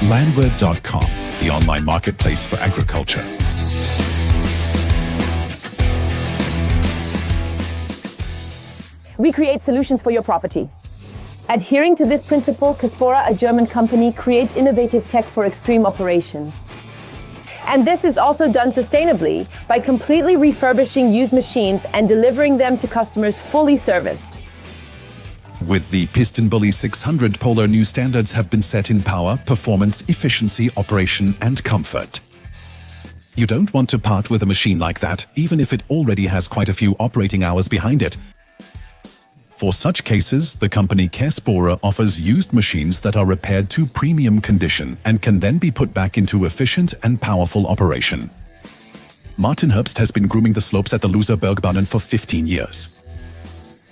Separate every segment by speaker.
Speaker 1: Landward.com, the online marketplace for agriculture.
Speaker 2: We create solutions for your property. Adhering to this principle, Kespora, a German company, creates innovative tech for extreme operations. And this is also done sustainably by completely refurbishing used machines and delivering them to customers fully serviced.
Speaker 1: With the PistenBully 600 Polar, new standards have been set in power, performance, efficiency, operation and comfort. You don't want to part with a machine like that, even if it already has quite a few operating hours behind it. For such cases, the company Kespora offers used machines that are repaired to premium condition and can then be put back into efficient and powerful operation. Martin Herbst has been grooming the slopes at the Loser Bergbahnen for 15 years.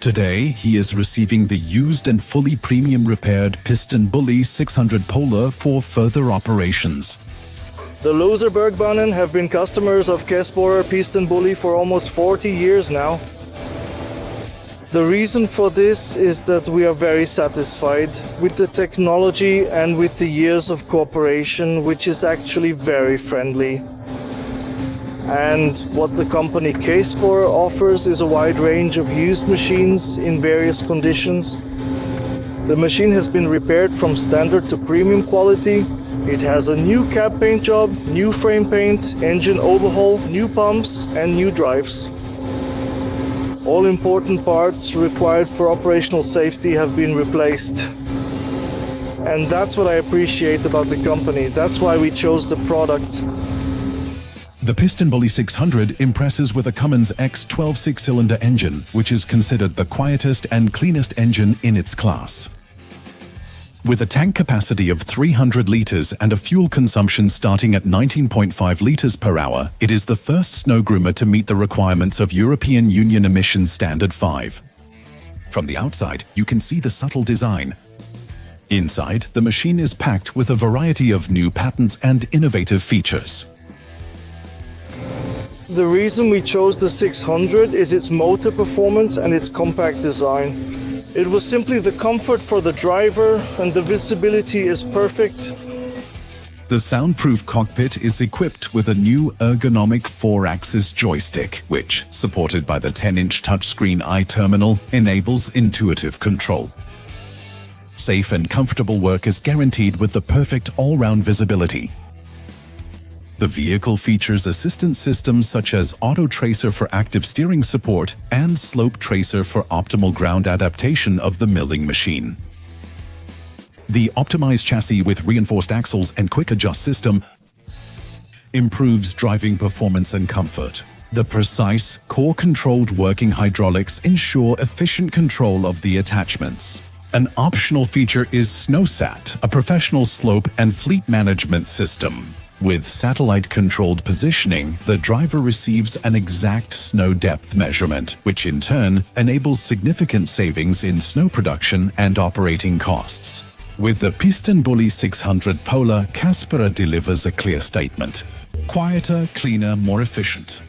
Speaker 1: Today, he is receiving the used and fully premium repaired PistenBully 600 Polar for further operations.
Speaker 3: The Loser Bergbahnen have been customers of Kespora PistenBully for almost 40 years now. The reason for this is that we are very satisfied with the technology and with the years of cooperation, which is actually very friendly. And what the company Kespora offers is a wide range of used machines in various conditions. The machine has been repaired from standard to premium quality. It has a new cab paint job, new frame paint, engine overhaul, new pumps and new drives. All important parts required for operational safety have been replaced. And that's what I appreciate about the company. That's why we chose the product.
Speaker 1: The PistenBully 600 impresses with a Cummins X12 six-cylinder engine, which is considered the quietest and cleanest engine in its class. With a tank capacity of 300 liters and a fuel consumption starting at 19.5 liters per hour, it is the first snow groomer to meet the requirements of European Union Emissions Standard 5. From the outside, you can see the subtle design. Inside, the machine is packed with a variety of new patents and innovative features.
Speaker 3: The reason we chose the 600 is its motor performance and its compact design. It was simply the comfort for the driver, and the visibility is perfect.
Speaker 1: The soundproof cockpit is equipped with a new ergonomic 4-axis joystick, which, supported by the 10-inch touchscreen iTerminal, enables intuitive control. Safe and comfortable work is guaranteed with the perfect all-round visibility. The vehicle features assistance systems such as Auto Tracer for active steering support and Slope Tracer for optimal ground adaptation of the milling machine. The optimized chassis with reinforced axles and quick adjust system improves driving performance and comfort. The precise, core-controlled working hydraulics ensure efficient control of the attachments. An optional feature is SnowSat, a professional slope and fleet management system. With satellite-controlled positioning, the driver receives an exact snow depth measurement, which in turn enables significant savings in snow production and operating costs. With the PistenBully 600 Polar, Kespora delivers a clear statement: quieter, cleaner, more efficient.